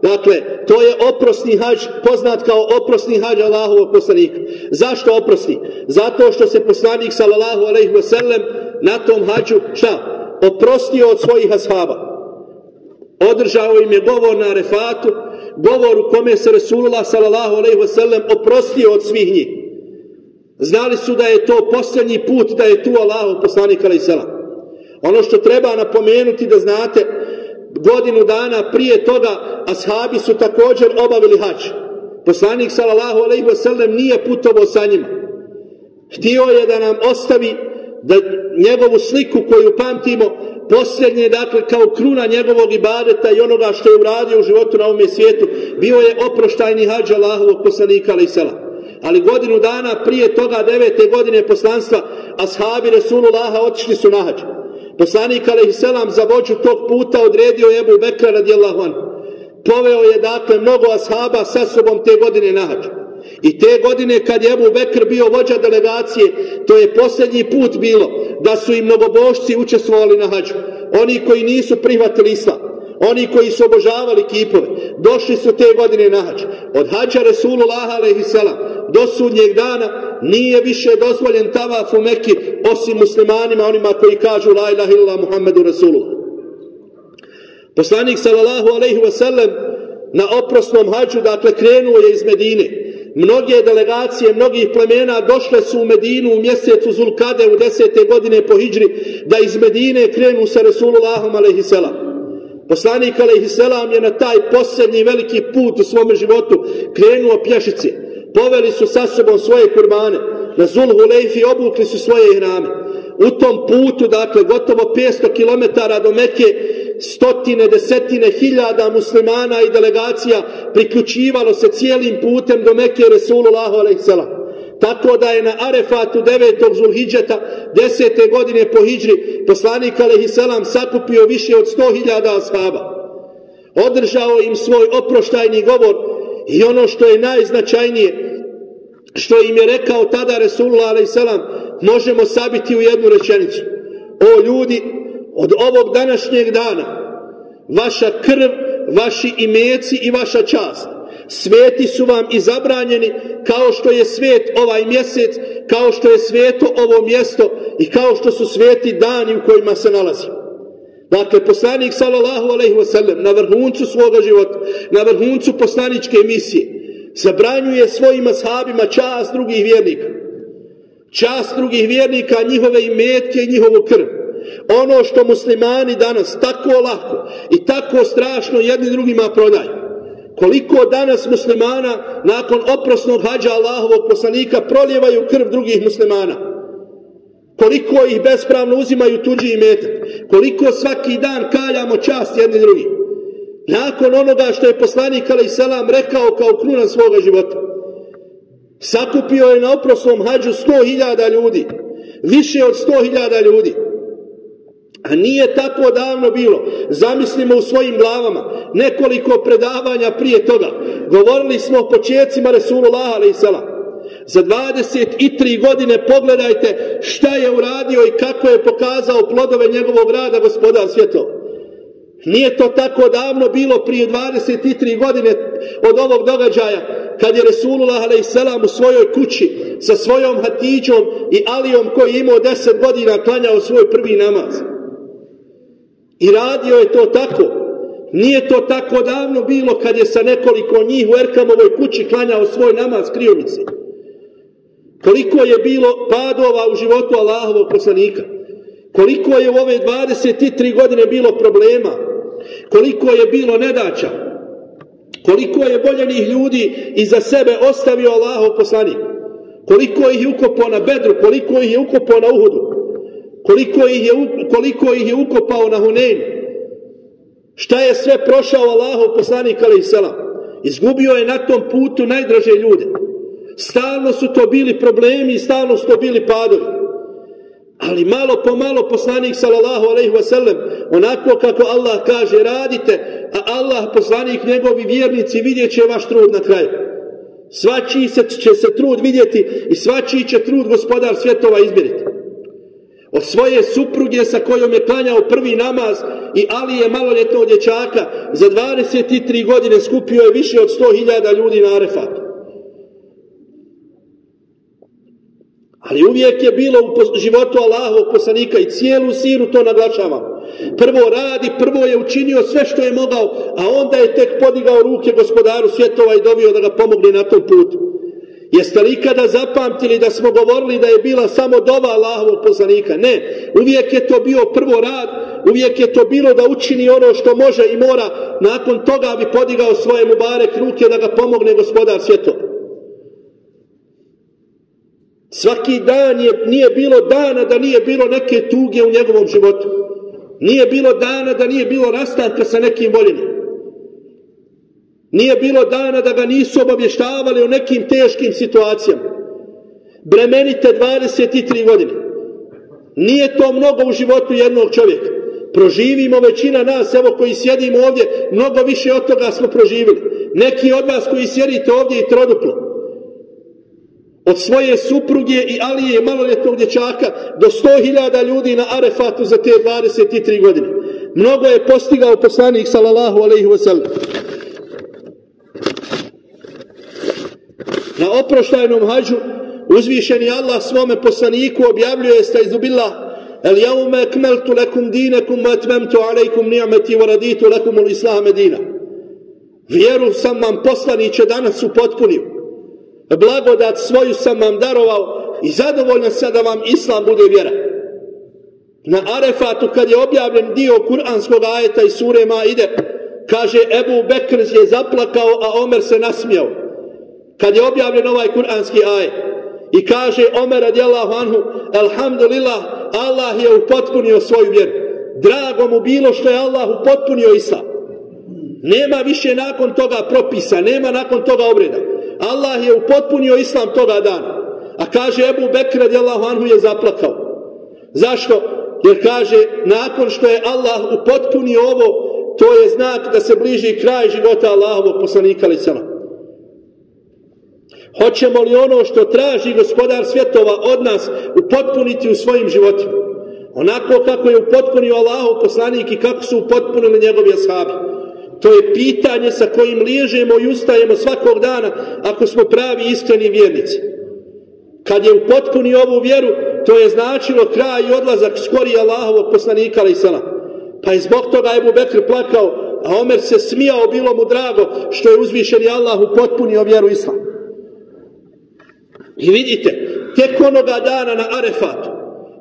Speaker 1: Dakle, to je oprosni hadž, poznat kao oprosni hadž Allahovog poslanika. Zašto oprosni? Zato što se poslanik sallallahu alejhi ve sellem na tom hadžu oprostio od svojih ashaba. Održao im je govor na Arefatu, govor u kome se Resulullah sallallahu alejhi ve sellem oprostio od svih njih. Znali su da je to posljednji put da je tu Allahov poslanik alejhi selam. Ono što treba napomenuti da znate, godinu dana prije toga ashabi su također obavili hadž. Poslanik sallallahu alejhi ve sellem nije putovao sa njima. Htio je da nam ostavi da njegovu sliku koju pamtimo, posljednje, dakle, kao kruna njegovog ibadeta i onoga što je uradio u životu na ovom svijetu, bio je oproštajni hadž Allahovog poslanika alejhi selam. Ali godinu dana prije toga, 9. godine poslanstva, ashabi Resulullaha otišli su na hadž. Poslanik alejhi selam za vođu tog puta odredio je Ebu Bekra radijallahu anhu. Poveo je dakle mnogo ashaba sa sobom te godine na hadž. I te godine kad je Ebu Bekr bio vođa delegacije, to je posljednji put bilo da su i mnogobošci učestvovali na hadžu. Oni koji nisu prihvatili islam, oni koji su obožavali kipove, došli su te godine na hadž. Od hadža Resulullaha alejhi selam do sudnjeg dana nije više dozvoljen tavaf u Meki osim muslimanima, onima koji kažu la ilaha illallah Muhammedu Rasulullah. Poslanik sallallahu alejhi ve sellem na oprosnom hadžu, dakle, krenuo je iz Medine. Mnoge delegacije, mnogih plemena došle su u Medinu u mjesecu Zulkade u 10. godine po hidžri da iz Medine krenu sa Resulullahom alejhi selam. Poslanik alejhi selam je na taj posljednji veliki put u svome životu krenuo pješice. Poveli su sa sobom svoje kurbane. Na Zulhulejfi obukli su svoje ihrame. U tom putu, dakle, gotovo 500 km do Mekke, stotine, desetine hiljada muslimana i delegacija priključivalo se cijelim putem do Mekke Resulullahu alejhi selam. Tako da je na Arefatu 9. Zulhidžeta 10. godine po hidžri poslanik alejhi selam sakupio više od 100.000 ashaba. Održao im svoj oproštajni govor i ono što je najznačajnije, što im je rekao tada Resulullah alejhi selam, možemo sabiti u jednu rečenicu: o ljudi, od ovog današnjeg dana vaša krv, vaši imeci i vaša čast Sveti su vam i zabranjeni kao što je svet ovaj mjesec, kao što je sveto ovo mjesto i kao što su sveti dani u kojima se nalazi. Dakle, poslanik sallallahu alejhi ve sellem na vrhuncu svoga života, na vrhuncu poslaničke misije, zabranjuje svojim ashabima čast drugih vjernika. Čast drugih vjernika, njihove imetke i njihovu krv. Ono što muslimani danas tako lako i tako strašno jedni drugima prodaju. Koliko danas muslimana nakon oprosnog hadža Allahovog poslanika prolijevaju krv drugih muslimana. Koliko ih bespravno uzimaju tuđi imetak. Koliko svaki dan kaljamo čast jedni drugim. Nakon onoga što je poslanik alejselam rekao kao kruna svoga života. Sakupio je na oprosnom hadžu 100.000 ljudi. Više od 100.000 ljudi. A nije tako davno bilo. Zamislimo u svojim glavama nekoliko predavanja prije toga. Govorili smo o početcima Resulullaha alejselam. Za 23 godine pogledajte šta je uradio i kako je pokazao plodove njegovog rada gospodar svjetova. Nije to tako davno bilo, prije 23 godine od ovog događaja, kad je Resulullah alejselam u svojoj kući sa svojom Hatidžom i Alijom koji je imao 10 godina klanjao svoj prvi namaz. I radio je to tako. Nije to tako davno bilo kad je sa nekoliko njih u Erkamovoj kući klanjao svoj namaz kriomice. Koliko je bilo padova u životu Allahovog poslanika. Koliko je u ove 23 godine bilo problema. Koliko je bilo nedaća. Koliko je voljenih ljudi iza sebe ostavio Allahov poslanik. Koliko ih je ukopao na Bedru, koliko ih je ukopao na Uhudu. Koliko ih je ukopao na Huneinu. Šta je sve prošao Allahov poslanik alejselam. Izgubio je na tom putu najdraže ljude. Stalno su to bili problemi i stalno su to bili padovi. Ali malo po malo poslanik sallallahu alejhi ve sellem, onako kako Allah kaže radite, a Allah, poslanik, njegovi vjernici vidjet će vaš trud na kraju. Svačiji će se trud vidjeti i svačiji će trud gospodar svjetova izmjeriti. Od svoje supruge sa kojom je klanjao prvi namaz i Alije maloljetnog dječaka za 23 godine skupio je više od 100.000 ljudi na Arefatu. Ali uvijek je bilo u životu Allahovog poslanika i cijelu siru to naglašavamo. Prvo radi, prvo je učinio sve što je mogao, a onda je tek podigao ruke gospodaru svjetova i dovio da ga pomogne na tom putu. Jeste li ikada zapamtili da smo govorili da je bila samo dova Allahovog poslanika? Ne, uvijek je to bio prvo rad, uvijek je to bilo da učini ono što može i mora, nakon toga bi podigao svoje mubarek ruke da ga pomogne gospodar svjetova. Svaki dan nije bilo dana da nije bilo neke tuge u njegovom životu. Nije bilo dana da nije bilo rastanka sa nekim voljenim. Nije bilo dana da ga nisu obavještavali o nekim teškim situacijama. Bremenite 23 godine. Nije to mnogo u životu jednog čovjeka. Proživimo većina nas, evo koji sjedimo ovdje, mnogo više od toga smo proživili. Neki od vas koji sjedite ovdje i troduplo. Od svoje supruge i Alije maloljetnog dječaka do 100.000 ljudi na Arefatu za te 23 godine. Mnogo je postigao poslanik sallallahu alejhi ve sellem. Na oproštajnom hadžu uzvišeni Allah svome poslaniku objavljuje staizu billah: El jaume ekmeltu lekum dinekum wa atmemtu alejkum ni'meti wa raditu lekum ul islame dina. Vjeru sam vam, poslaniće, danas upotpunio. Blagodat svoju sam vam darovao i zadovoljan sam da vam islam bude vjera. Na Arefatu kad je objavljen dio kuranskog ajeta iz sure Maide, kaže Ebu Bekr je zaplakao, a Omer se nasmijao. Kad je objavljen ovaj kuranski ajet i kaže Omer radijallahu anhu: Alhamdulillah, Allah je upotpunio svoju vjeru. Drago mu bilo što je Allah upotpunio islam. Nema više nakon toga propisa, nema nakon toga obreda. Allah je upotpunio islam toga dana. A kaže Ebu Bekr radijallahu anhu je zaplakao. Zašto? Jer kaže, nakon što je Allah upotpunio ovo, to je znak da se bliži kraj života Allahovog poslanika alejhi selam. Hoćemo li ono što traži gospodar svjetova od nas upotpuniti u svojim životima? Onako kako je upotpunio Allahov poslanik i kako su upotpunili njegovi ashabi. To je pitanje sa kojim liježemo i ustajemo svakog dana ako smo pravi iskreni vjernici. Kad je upotpunio ovu vjeru, to je značilo kraj i odlazak skori Allahovog poslanika alejhi selam. Pa je zbog toga Ebu Bekr plakao, a Omer se smijao, bilo mu drago što je uzvišeni Allah upotpunio vjeru islam. I vidite, tek onoga dana na Arefatu,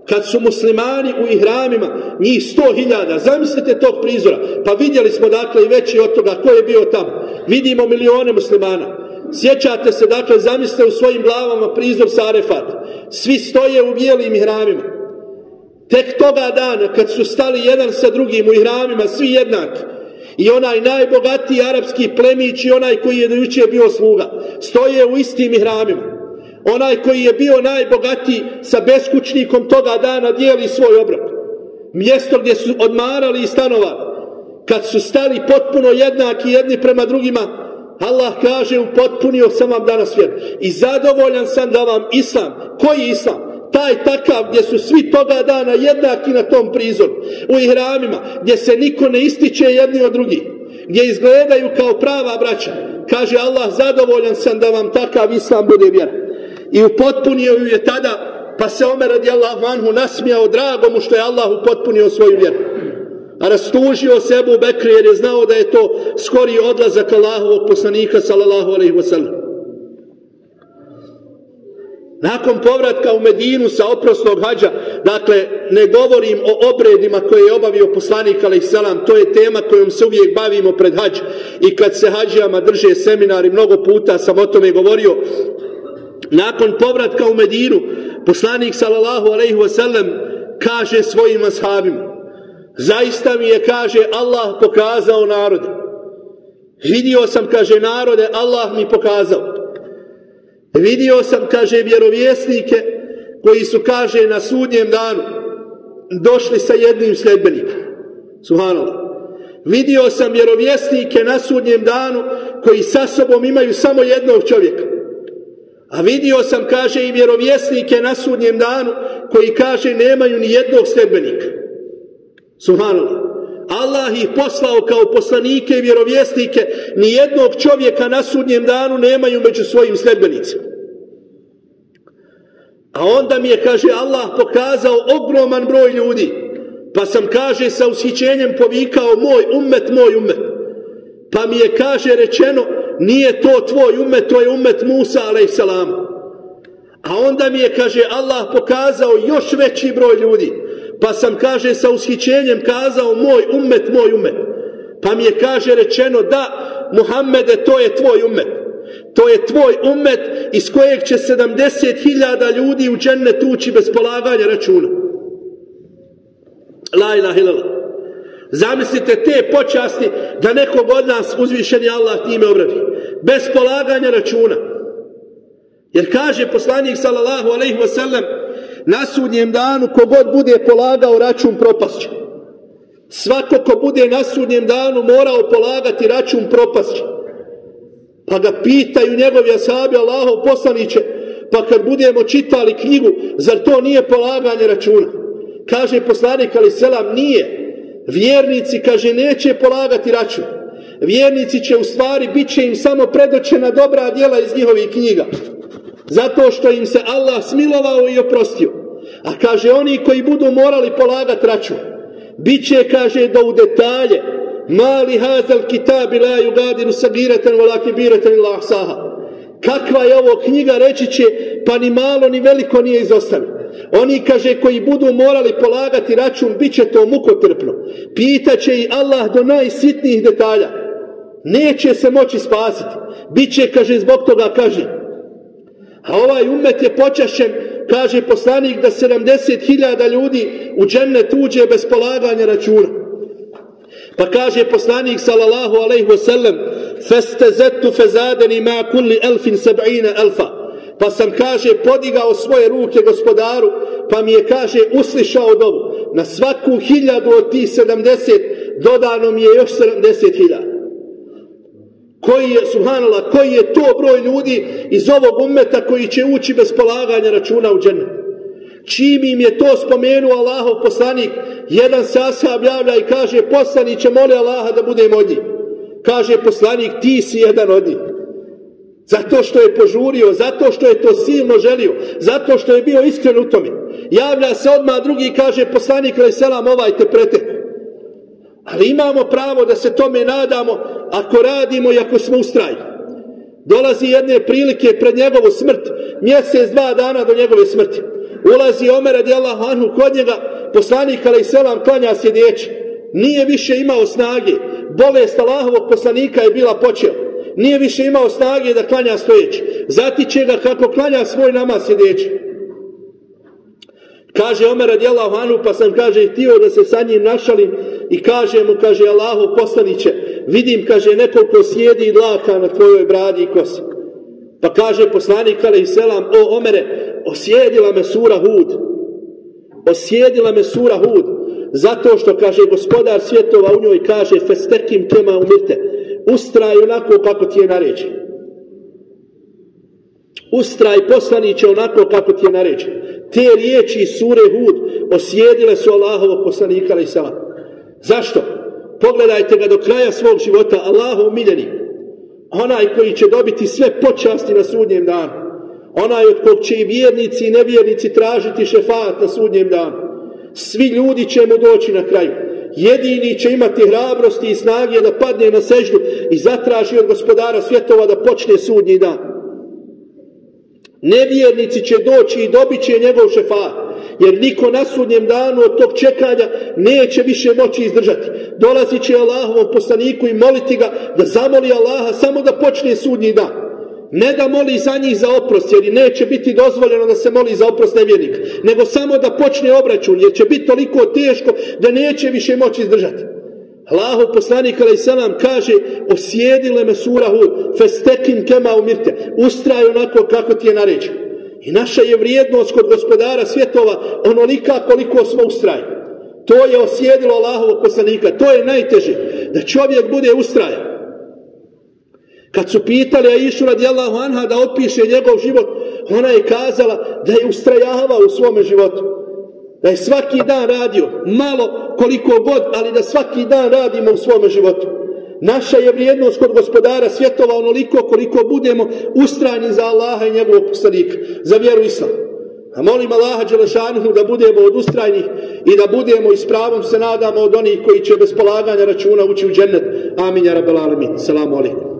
Speaker 1: kad su muslimani u ihramima, njih 100.000, zamislite tog prizora, pa vidjeli smo dakle i veći od toga ko je bio tamo. Vidimo milione muslimana. Sjećate se, dakle, zamislite u svojim glavama prizor sa Arefata. Svi stoje u bijelim ihramima. Tek toga dana, kad su stali jedan sa drugim u ihramima, svi jednaki, i onaj najbogatiji arapski plemić i onaj koji je do jučer bio sluga, stoje u istim ihramima. Onaj koji je bio najbogatiji sa beskućnikom toga dana dijeli svoj obrok. Mjesto gdje su odmarali i stanovali. Kad su stali potpuno jednaki jedni prema drugima, Allah kaže, upotpunio sam vam danas vjeru. I zadovoljan sam da vam islam. Koji islam? Taj takav gdje su svi toga dana jednaki na tom prizoru. U ihramima, gdje se niko ne ističe jedni od drugih. Gdje izgledaju kao prava braća. Kaže Allah, zadovoljan sam da vam takav islam bude vjera. I upotpunio ju je tada, pa se Omer radijallahu anhu nasmijao, drago mu što je Allah upotpunio svoju vjeru. A rastužio se Ebu Bekr jer je znao da je to skori odlazak Allahovog poslanika sallallahu alejhi ve sellem. Nakon povratka u Medinu sa oprosnog hadža, dakle ne govorim o obredima koje je obavio poslanik alejhi selam, to je tema kojom se uvijek bavimo pred hadž i kad se hadžijama drže seminari, mnogo puta sam o tome govorio. Nakon povratka u Medinu, poslanik sallallahu alejhi ve sellem kaže svojim ashabima: zaista mi je, kaže, Allah pokazao narode. Vidio sam, kaže, narode, Allah mi pokazao. Vidio sam, kaže, vjerovjesnike koji su, kaže, na sudnjem danu došli sa jednim sljedbenikom. Subhanallah. Vidio sam vjerovjesnike na sudnjem danu koji sa sobom imaju samo jednog čovjeka. A vidio sam, kaže, i vjerovjesnike na sudnjem danu koji, kaže, nemaju ni jednog sljedbenika. Subhanallah. Allah ih poslao kao poslanike i vjerovjesnike, ni jednog čovjeka na sudnjem danu nemaju među svojim sljedbenicima. A onda mi je, kaže, Allah pokazao ogroman broj ljudi, pa sam, kaže, sa ushićenjem povikao moj ummet, moj ummet. Pa mi je, kaže, rečeno, nije to tvoj ummet, to je ummet Musa alejsalam. A onda mi je, kaže, Allah pokazao još veći broj ljudi, pa sam, kaže, sa ushićenjem kazao moj ummet, moj ummet. Pa mi je, kaže, rečeno, da, Muhammede, to je tvoj ummet. To je tvoj ummet iz kojeg će 70.000 ljudi u džennet ući bez polaganja računa. La ilaha illallah. Zamislite te počasti da nekog od nas uzvišeni Allah time obradi. Bez polaganja računa. Jer kaže poslanik sallallahu alejhi ve sellem, na sudnjem danu kogod bude polagao račun propasće. Svako ko bude na sudnjem danu morao polagati račun propasće. Pa ga pitaju njegovi ashabi, Allahov poslaniće, pa kad budemo čitali knjigu, zar to nije polaganje računa? Kaže poslanik alejhi selam, nije. Vjernici, kaže, neće polagati račun. Vjernici će, u stvari, bit će im samo predočena dobra djela iz njihovih knjiga. Zato što im se Allah smilovao i oprostio. A kaže, oni koji budu morali polagati račun, bit će, kaže, do u detalje. Mali hazal kitabi la yugadiru sagiratan wala kibiratan illa ahsaha. Kakva je ovo knjiga, reći će, pa ni malo ni veliko nije izostavio. Oni, kaže, koji budu morali polagati račun, bit će to mukotrpno. Pitaće i Allah do najsitnijih detalja. Neće se moći spasiti. Biće, kaže, zbog toga kažnjen. A ovaj ummet je počašćen, kaže poslanik, da 70.000 ljudi u džennet uđe bez polaganja računa. Pa kaže poslanik sallallahu alejhi ve sellem, festezetu fezadeni ma kulli elfin seb'ina elfa. Pa sam, kaže, podigao svoje ruke gospodaru, pa mi je, kaže, uslišao dovu. Na svaku 1000 od tih 70 dodano mi je još 70.000. Koji je, subhanallah, koji je to broj ljudi iz ovog ummeta koji će ući bez polaganja računa u džennet? Čim im je to spomenuo Allahov poslanik, jedan se ashab javlja i kaže, poslaniće, moli Allaha da budemo od njih. Kaže poslanik, ti si jedan od njih. Zato što je požurio, zato što je to silno želio, zato što je bio iskren u tome. Javlja se odmah drugi, kaže poslanik alejhi selam, ovaj te pretek. Ali imamo pravo da se tome nadamo ako radimo i ako smo ustrajni. Dolazi jedne prilike pred njegovu smrt, mjesec, 2 dana do njegove smrti. Ulazi Omer radijallahu anhu kod njega, poslanik alejhi selam klanja sjedeći. Nije više imao snage, bolest Allahovog poslanika je bila počela. Nije više imao snage da klanja stojeći. Zatiče ga kako klanja svoj namaz sjedeći. Kaže Omer radijallahu anhu, pa sam, kaže, htio da se sa njim našalim i kaže mu, kaže, Allahov poslaniće, vidim, kaže, nekoliko sjedi dlaka na tvojoj bradi i kosi. Pa kaže poslanik alejhi selam, o Omere, osjedila me sura Hud. Osjedila me sura Hud. Zato što, kaže, gospodar svjetova u njoj kaže, festekim kema umirte. Ustraj onako kako ti je naređeno. Ustraj poslaniće onako kako ti je naređeno. Te riječi sure Hud osjedile su Allahovog poslanika alejhi selam. Zašto? Pogledajte ga do kraja svog života, Allahov miljenik. Onaj koji će dobiti sve počasti na sudnjem danu. Onaj od kog će i vjernici i nevjernici tražiti šefaat na sudnjem danu. Svi ljudi će mu doći na kraju. Jedini će imati hrabrosti i snage da padne na seždu i zatraži od gospodara svjetova da počne sudnji dan. Nevjernici će doći i dobit će njegov šefaat, jer niko na sudnjem danu od tog čekanja neće više moći izdržati. Dolazit će Allahovom poslaniku i moliti ga da zamoli Allaha samo da počne sudnji dan. Ne da moli za njih za oprost, jer neće biti dozvoljeno da se moli za oprost nevjernika, nego samo da počne obračun, jer će biti toliko teško da neće više moći izdržati. Allahov poslanik alejhi selam kaže, osjedile me sura Hud, festekin kema umirte, ustraj onako kako ti je naređeno. I naša je vrijednost kod gospodara svjetova onolika koliko smo ustrajni. To je osjedilo Allahovog poslanika, to je najteže, da čovjek bude ustrajan. Kad su pitali Aišu radijallahu anha da opiše njegov život, ona je kazala da je ustrajavao u svome životu. Da je svaki dan radio, malo koliko god, ali da svaki dan radimo u svome životu. Naša je vrijednost kod gospodara svjetova onoliko koliko budemo ustrajni za Allaha i njegovog poslanika, za vjeru islam. A molim Allaha dželešanuhu da budemo od ustrajnih i da budemo i s pravom se nadamo od onih koji će bez polaganja računa ući u džennet. Amin ja rabbel alemin. Selamu alejkum.